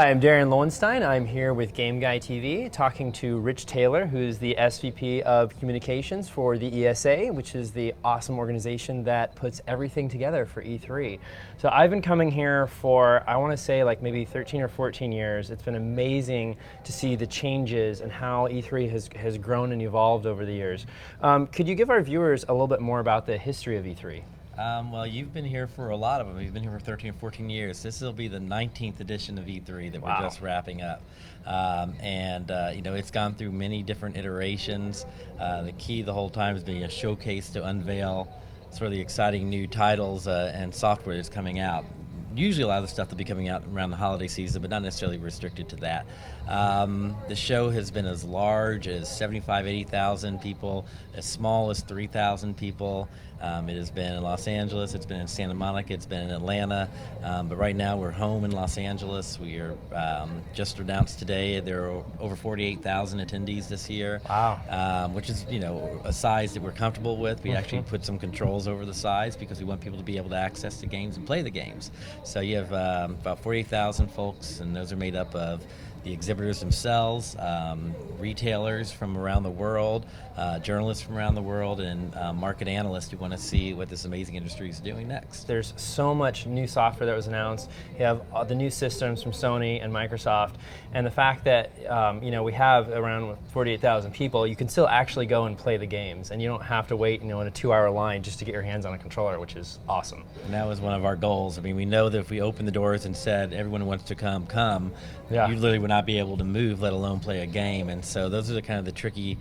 I'm Darren Lowenstein. I'm here with Game Guy TV talking to Rich Taylor, who's the SVP of Communications for the ESA, which is the awesome organization that puts everything together for E3. So I've been coming here for, I want to say like maybe 13 or 14 years. It's been amazing to see the changes and how E3 has grown and evolved over the years. Could you give our viewers a little bit more about the history of E3? Well, you've been here for a lot of them. You've been here for 13 or 14 years. This will be the 19th edition of E3 that we're just wrapping up. You know, it's gone through many different iterations. The key the whole time has been a showcase to unveil sort of the exciting new titles and software that's coming out. Usually a lot of the stuff will be coming out around the holiday season, but not necessarily restricted to that. The show has been as large as 75, 80,000 people, as small as 3,000 people. It has been in Los Angeles, it's been in Santa Monica, it's been in Atlanta, but right now we're home in Los Angeles. We are just announced today there are over 48,000 attendees this year. Wow. Which is, you know, a size that we're comfortable with. We actually put some controls over the size because we want people to be able to access the games and play the games. So you have about 48,000 folks, and those are made up of the exhibitors themselves, retailers from around the world, journalists from around the world, and market analysts who want to see what this amazing industry is doing next. There's so much new software that was announced. You have the new systems from Sony and Microsoft, and the fact that you know, we have around 48,000 people, you can still actually go and play the games, and you don't have to wait, you know, in a 2-hour line just to get your hands on a controller, which is awesome. And that was one of our goals. I mean, we know that if we opened the doors and said everyone who wants to come, yeah, you literally would not be able to move, let alone play a game. And so those are the kind of the tricky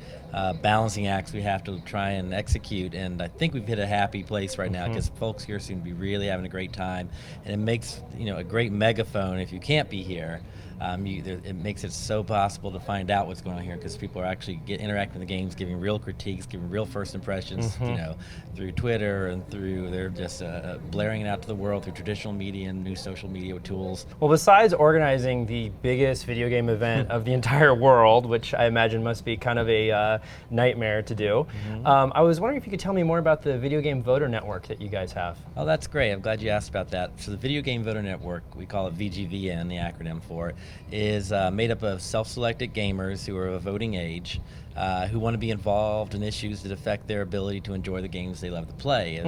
balancing acts we have to try and execute. And I think we've hit a happy place right now because folks here seem to be really having a great time. And it makes, you know, a great megaphone if you can't be here. It makes it so possible to find out what's going on here because people are actually interacting with the games, giving real critiques, giving real first impressions, you know, through Twitter and they're just blaring it out to the world through traditional media and new social media tools. Well, besides organizing the biggest video game event of the entire world, which I imagine must be kind of a nightmare to do, I was wondering if you could tell me more about the Video Game Voter Network that you guys have. Oh, that's great. I'm glad you asked about that. So the Video Game Voter Network, we call it VGVN, the acronym for it, is made up of self-selected gamers who are of voting age, who want to be involved in issues that affect their ability to enjoy the games they love to play.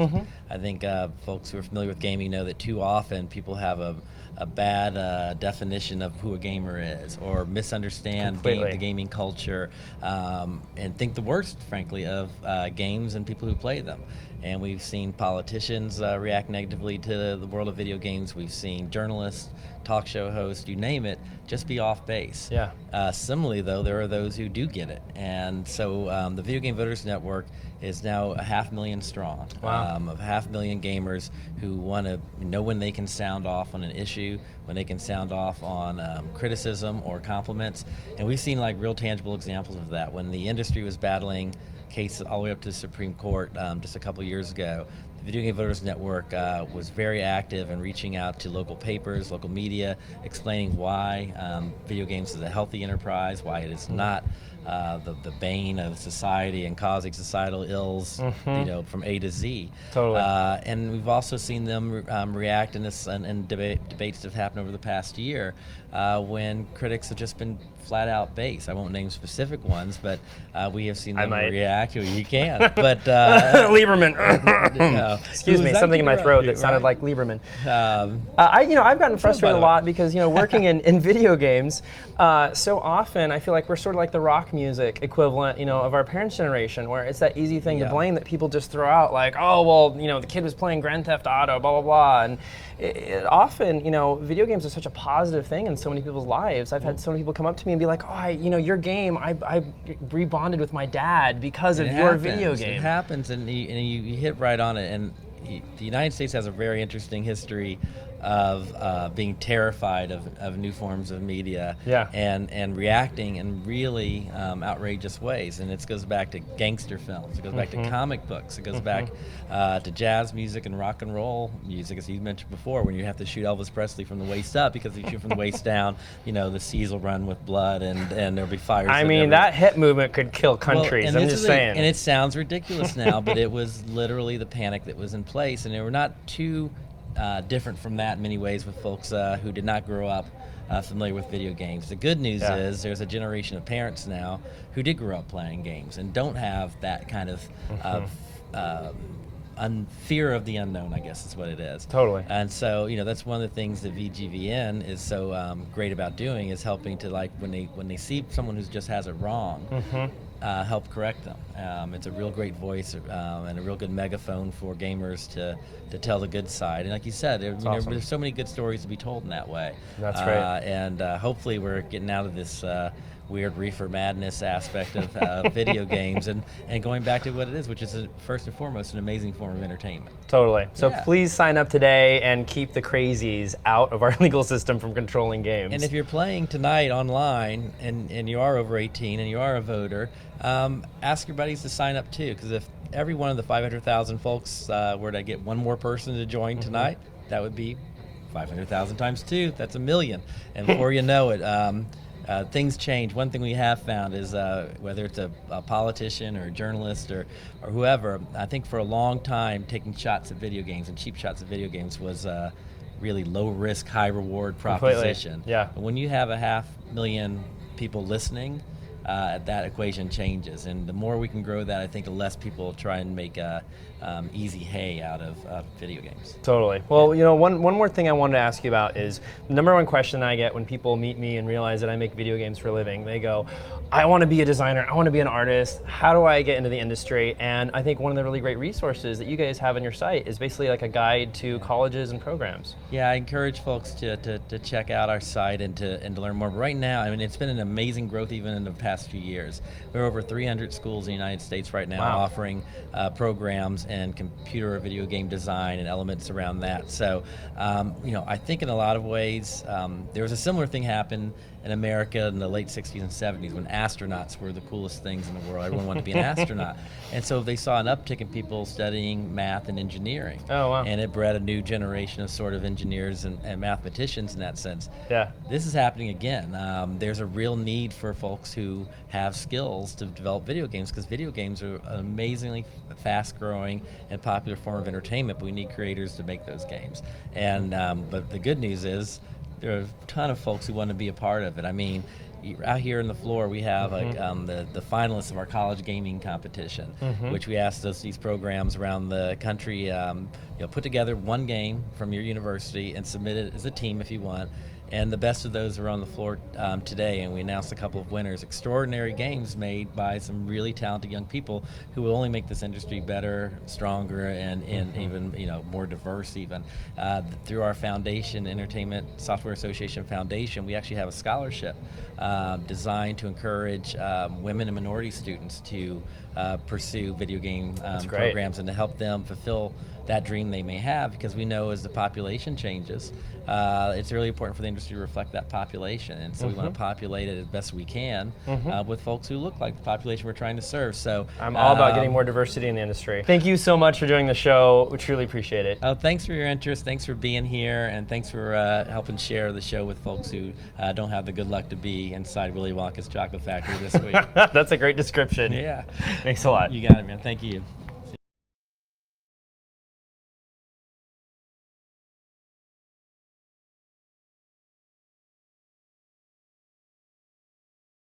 I think folks who are familiar with gaming know that too often people have a bad definition of who a gamer is, or misunderstand the gaming culture, and think the worst, frankly, of games and people who play them. And we've seen politicians react negatively to the world of video games. We've seen journalists, talk show hosts, you name it, just be off base. Yeah. Similarly, though, there are those who do get it. And so the Video Game Voters Network is now 500,000 strong. Wow. Of 500,000 gamers who want to know when they can sound off on an issue, when they can sound off on criticism or compliments. And we've seen like real tangible examples of that. When the industry was battling cases all the way up to the Supreme Court just a couple years ago, the Video Game Voters Network was very active in reaching out to local papers, local media, explaining why video games is a healthy enterprise, why it is not the bane of society and causing societal ills, you know, from A to Z. Totally. And we've also seen them react in debates that have happened over the past year when critics have just been flat out base. I won't name specific ones, but we have seen them react. You can, but Lieberman. No. Excuse me, something in my throat that sounded like Lieberman. You know, I've gotten frustrated a lot because, you know, working in video games, so often I feel like we're sort of like the rock music equivalent, you know, of our parents' generation, where it's that easy thing to blame that people just throw out, like, oh, well, you know, the kid was playing Grand Theft Auto, blah, blah, blah. And it often, you know, video games are such a positive thing in so many people's lives. I've had so many people come up to me and be like, oh, you know, your game, I rebonded with my dad because of your video game. It happens, and you hit right on it. And the United States has a very interesting history of being terrified of new forms of media, and reacting in really outrageous ways. And it goes back to gangster films, it goes back to comic books, it goes back to jazz music and rock and roll music, as you mentioned before, when you have to shoot Elvis Presley from the waist up, because if you shoot from the waist down, you know, the seas will run with blood and there'll be fires. I mean, that hit movement could kill countries. I'm just saying. And it sounds ridiculous now, but it was literally the panic that was in place, and they were not too different from that in many ways with folks who did not grow up familiar with video games. The good news is there's a generation of parents now who did grow up playing games and don't have that kind of fear of the unknown, I guess is what it is. Totally. And so, that's one of the things that VGVN is so great about doing, is helping to, like, when they see someone who just has it wrong, help correct them. It's a real great voice and a real good megaphone for gamers to tell the good side. And like you said, there's so many good stories to be told in that way. That's right. And hopefully we're getting out of this weird reefer madness aspect of video games and going back to what it is, which is first and foremost an amazing form of entertainment. Totally. So please sign up today and keep the crazies out of our legal system from controlling games. And if you're playing tonight online and you are over 18 and you are a voter, ask your buddies to sign up too, because if every one of the 500,000 folks were to get one more person to join tonight, that would be 500,000 times 2. That's 1 million. And before you know it, things change. One thing we have found is whether it's a politician or a journalist or whoever, I think for a long time taking shots at video games and cheap shots at video games was really low risk, high reward proposition. Completely. Yeah. But when you have 500,000 people listening, that equation changes, and the more we can grow that, I think the less people try and make easy hay out of video games. Totally. Well, one more thing I wanted to ask you about is the number one question I get when people meet me and realize that I make video games for a living. They go, I want to be a designer, I want to be an artist, how do I get into the industry? And I think one of the really great resources that you guys have on your site is basically like a guide to colleges and programs. Yeah, I encourage folks to check out our site and to learn more. But right now, I mean, it's been an amazing growth even in the past few years. There are over 300 schools in the United States right now offering programs and computer or video game design and elements around that. So, I think in a lot of ways, there was a similar thing happen in America in the late 60s and 70s when astronauts were the coolest things in the world. Everyone wanted to be an astronaut. And so they saw an uptick in people studying math and engineering. Oh, wow. And it bred a new generation of sort of engineers and mathematicians in that sense. Yeah. This is happening again. There's a real need for folks who have skills to develop video games, because video games are an amazingly fast-growing and popular form of entertainment, but we need creators to make those games. And but the good news is there are a ton of folks who want to be a part of it. I mean, out here on the floor, we have the finalists of our college gaming competition, which we asked these programs around the country, put together one game from your university and submit it as a team if you want. And the best of those are on the floor today, and we announced a couple of winners. Extraordinary games made by some really talented young people who will only make this industry better, stronger, and even more diverse even. Through our foundation, Entertainment Software Association Foundation, we actually have a scholarship designed to encourage women and minority students to pursue video game programs and to help them fulfill that dream they may have, because we know as the population changes, it's really important for the industry to reflect that population, and so we want to populate it as best we can with folks who look like the population we're trying to serve. So I'm all about getting more diversity in the industry. Thank you so much for doing the show. We truly appreciate it. Thanks for your interest. Thanks for being here, and thanks for helping share the show with folks who don't have the good luck to be inside Willy Wonka's chocolate factory this week. That's a great description. Yeah. Thanks a lot. You got it, man. Thank you.